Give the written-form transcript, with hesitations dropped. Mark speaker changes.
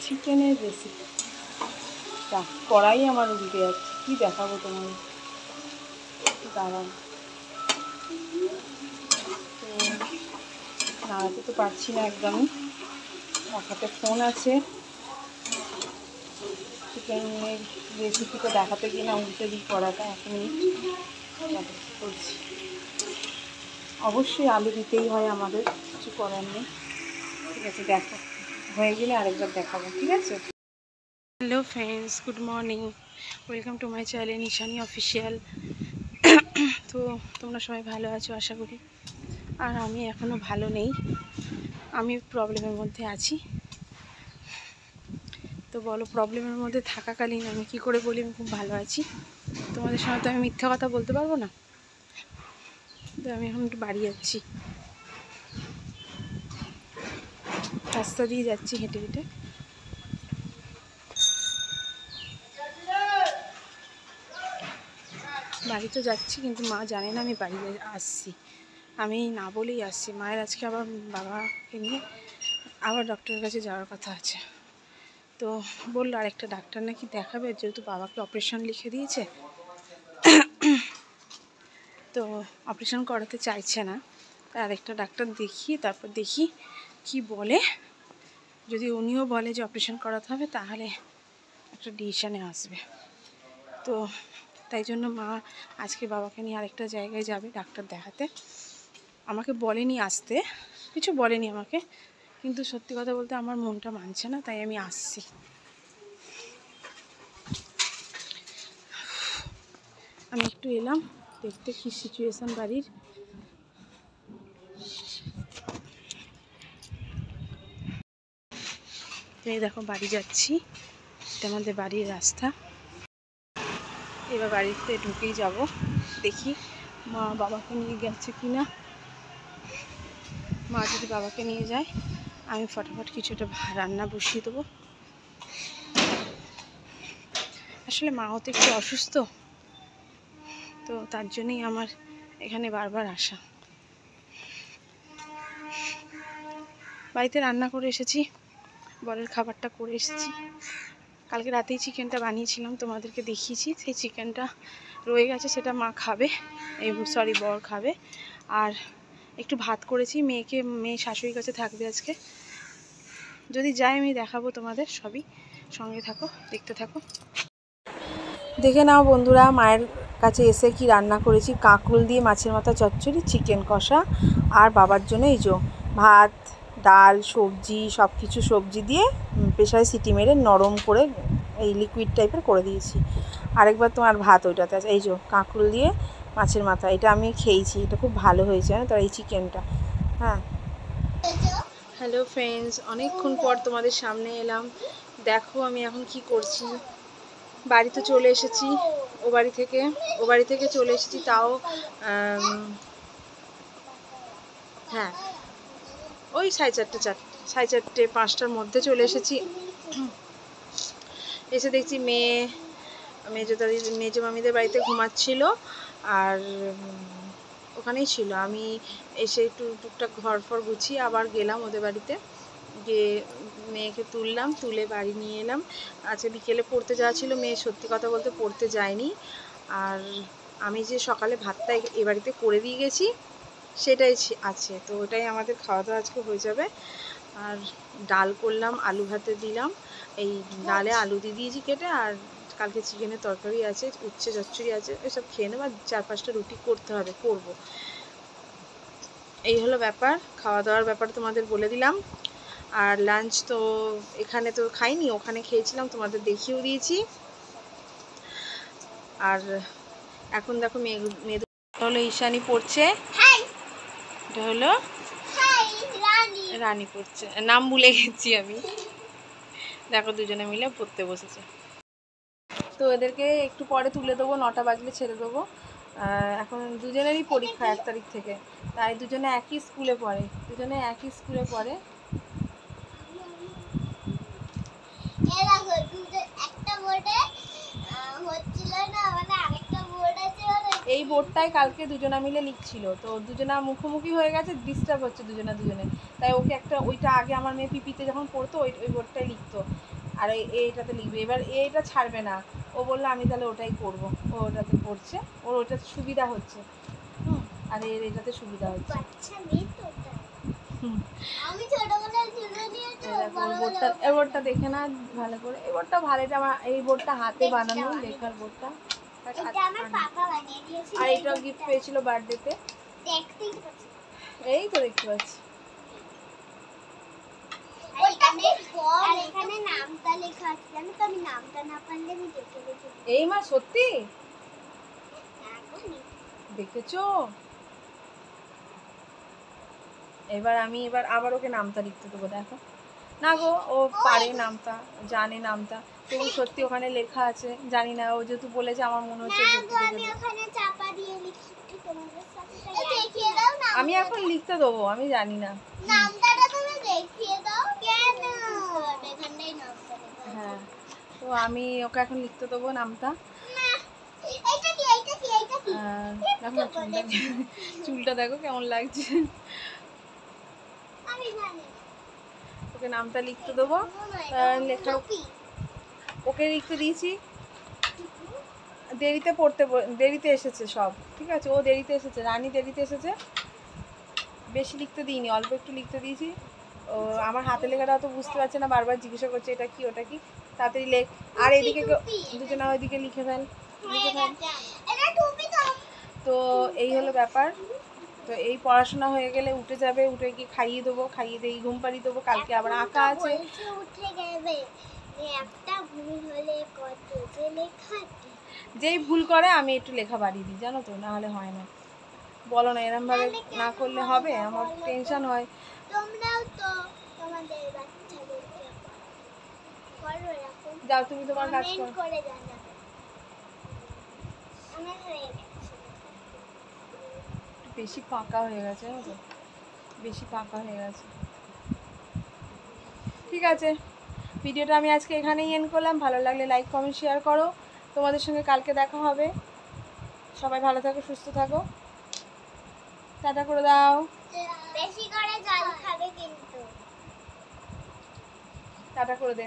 Speaker 1: চিকেনের রেসিপি। কড়াই আমার উল্টে যাচ্ছে, কী দেখাবো তোমার, দাঁড়ান। তো নাড়াতে তো পারছি না একদমই, আমার হাতে ফোন আছে। চিকেনের রেসিপিটা দেখাতে গিয়ে না উল্টে দিই কড়াটা। 1 মিনিট করছি। অবশ্যই আলু দিতেই হয় আমাদের, কিছু করার নেই। ঠিক আছে, দেখো হয়ে গেলে আরেকবার দেখাবো, ঠিক আছে? Hello friends, good morning, welcome to my channel Nishani official. তো তোমরা সবাই ভালো আছো আশা করি, আর আমি এখনও ভালো নেই, আমি প্রবলেমের মধ্যে আছি। তো বলো, প্রবলেমের মধ্যে থাকাকালীন আমি কী করে বলি আমি খুব ভালো আছি? তোমাদের সঙ্গে তো আমি মিথ্যা কথা বলতে পারবো না। তো আমি এখন একটু বাড়ি যাচ্ছি, রাস্তা দিয়ে যাচ্ছি হেঁটে হেঁটে। বাড়ি তো যাচ্ছি, কিন্তু মা জানে না আমি বাড়ি আসছি, আমি না বলেই আসছি। মায়ের আজকে আবার বাবাকে নিয়ে আবার ডক্টরের কাছে যাওয়ার কথা আছে। তো বললো আরেকটা ডাক্তার নাকি দেখাবে, যেহেতু বাবাকে অপারেশন লিখে দিয়েছে। তো অপারেশন করাতে চাইছে না, তাই আরেকটা ডাক্তার দেখিয়ে তারপর দেখি কি বলে। যদি উনিও বলে যে অপারেশন করাতে হবে, তাহলে একটা ডিসিশনে আসবে। তো তাই জন্য মা আজকে বাবাকে নিয়ে আরেকটা জায়গায় যাবে ডাক্তার দেখাতে। আমাকে বলেনি আসতে, কিছু বলেনি আমাকে, কিন্তু সত্যি কথা বলতে আমার মনটা মানছে না, তাই আমি আসছি। আমি একটু এলাম দেখতে কি সিচুয়েশান বাড়ির। এই দেখো বাড়ি যাচ্ছি, এটা আমাদের বাড়ির রাস্তা। এবার বাড়িতে ঢুকেই যাব, দেখি মা বাবাকে নিয়ে গেছে কি না। মা যদি বাবাকে নিয়ে যায়, আমি ফটাফট কিছু একটা রান্না বসিয়ে দেবো। আসলে মা হতে একটু অসুস্থ, তো তার জন্যই আমার এখানে বারবার আসা। বাড়িতে রান্না করে এসেছি, বরের খাবারটা করে এসেছি। কালকে রাতেই চিকেনটা বানিয়েছিলাম, তোমাদেরকে দেখিয়েছি। সেই চিকেনটা রয়ে গেছে, সেটা মা খাবে, বর খাবে। আর একটু ভাত করেছি, মেয়ে শাশুড়ির কাছে থাকবে আজকে। যদি যাই আমি দেখাবো তোমাদের সবই, সঙ্গে থাকো, দেখতে থাকো। দেখে নাও বন্ধুরা, মায়ের কাছে এসে কি রান্না করেছি। কাঁকরোল দিয়ে মাছের মাথা চচ্চড়ি, চিকেন কষা, আর বাবার জন্য এই যে ভাত, ডাল, সবজি, সব কিছু সবজি দিয়ে প্রেসারে সিটি মেরে নরম করে এই লিকুইড টাইপের করে দিয়েছি। আরেকবার তোমার ভাত ওইটাতে আছে। এই যে কাঁকরোল দিয়ে মাছের মাথা, এটা আমি খেয়েছি, এটা খুব ভালো হয়েছে তো এই চিকেনটা। হ্যাঁ, হ্যালো ফ্রেন্ডস, অনেকক্ষণ পর তোমাদের সামনে এলাম। দেখো আমি এখন কি করছি। বাড়িতে চলে এসেছি, ও বাড়ি থেকে চলে এসেছি, তাও হ্ঁ ওই 4:30 5টার মধ্যে চলে এসেছি। এসে দেখছি মেজো মামিদের বাড়িতে ঘুমাচ্ছিল, আর ওখানেই ছিল। আমি এসে একটু টুকটাক ঘর ফর গুছিয়ে আবার গেলাম ওদের বাড়িতে, গিয়ে মেয়েকে তুলে বাড়ি নিয়ে এলাম। আজকে বিকেলে পড়তে যাওয়া ছিল, মেয়ে সত্যি কথা বলতে পড়তে যায়নি। আর আমি যে সকালে ভাতটা এ বাড়িতে করে দিয়ে গেছি, সেটাই আছে, তো ওটাই আমাদের খাওয়া দাওয়া আজকে হয়ে যাবে। আর ডাল করলাম, আলু ভাতে দিলাম, এই ডালে আলু দিয়ে দিয়েছি কেটে, আর কালকে চিকেনের তরকারি আছে, উচ্ছে চচ্চড়ি আছে, এসব খেয়ে নেবো। 4-5টা রুটি করবো। এই হলো ব্যাপার, খাওয়া দাওয়ার ব্যাপার তোমাদের বলে দিলাম। আর লাঞ্চ তো এখানে তো খাইনি, ওখানে খেয়েছিলাম, তোমাদের দেখিয়েও দিয়েছি। আর এখন দেখো মেয়ে হলো ঈশানী পড়ছে, এটা হলো রানী পড়ছে, নাম ভুলে গেছি আমি। দেখো দুজনে মিলে পড়তে বসেছে। তো এদেরকে একটু পরে তুলে দেবো, 9টা বাজলে ছেড়ে দেবো। এখন দুজনেরই পরীক্ষা 1 তারিখ থেকে, তাই দুজনে একই স্কুলে পড়ে।
Speaker 2: একটা বোর্ডে হচ্ছিল না, মানে আরেকটা বোর্ড আছে,
Speaker 1: এই বোর্ডটায় কালকে দুজনা মিলে লিখছিল, তো দুজনা মুখোমুখি হয়ে গেছে, ডিস্টার্ব হচ্ছে দুজনে, তাই ওকে একটা ওইটা আগে আমার মেয়ে পিপিতে যখন পড়তো ওই বোর্ডটাই লিখতো, আর এইটাতে লিখবে। এবার এইটা ছাড়বে না, ও বললো আমি তাহলে ওটাই করব, ও ওটাতে পড়ছে, ওর ওটাতে সুবিধা হচ্ছে, আর এটাতে সুবিধা হচ্ছে। এই বোর্ডটা দেখে না ভালো করে, এই বোর্ডটা ভালো, এটা আমার এই বোর্ডটা হাতে বানানো লেখার বোর্ডটা, আর এটা গিফট পেয়েছিল বার্থডেতে, এই তো দেখতে পাচ্ছি। এই মা সত্যি দেখেছো? এবার আবার ওকে নামটা লিখতে দেবো, দেখো না গো, ও পারে নামটা, জানে নামটা, তো সত্যি ওখানে লেখা আছে, জানি না, ও যেহেতু বলেছে আমার মনে হচ্ছে আমি এখন লিখতে দেবো, আমি জানি না। হ্যাঁ, তো আমি ওকে এখন লিখতে দেবো নামটা। চুলটা দেখো কেমন লাগছে, ওকে নামটা লিখতে দেবো, লেখা ওকে লিখতে দিয়েছি। দেরিতে এসেছে সব, ঠিক আছে, ও দেরিতে এসেছে, রানী দেরিতে এসেছে, বেশি লিখতে দিইনি, অল্প একটু লিখতে দিয়েছি। ও আমার হাতে লেখাটা অত বুঝতে পারছে না, বারবার জিজ্ঞাসা করছে এটা কি ওটা কি, তাড়াতাড়ি লেখ, আর এদিকে দুজনে ওইদিকে লিখে ফেল। তো এই হলো ব্যাপার। তো এই পড়াশোনা হয়ে গেলে উঠে যাবে, উঠে গিয়ে খাইয়ে দেবো, খাইয়ে দিয়ে ঘুম পাড়িয়ে দেবো, কালকে আবার আঁকা আছে। যেই ভুল করে আমি একটু লেখা বাড়িয়ে দিই, জানো তো, না হলে হয় না, বলো না, এরম ভাবে না করলে হবে, আমার টেনশন হয়। যাও তুমি তোমার কাজ করো। বেশি পাকা হয়ে গেছে, জানো তো, বেশি পাকা হয়ে গেছে। ঠিক আছে, ভিডিওটা আমি আজকে এখানেই এন্ড করলাম। ভালো লাগলে লাইক কমেন্ট শেয়ার করো। তোমাদের সঙ্গে কালকে দেখা হবে। সবাই ভালো থাকো, সুস্থ থাকো, টাটা করে দাও। বেশি করে জল খাবে কিন্তু, টাটা করে দে।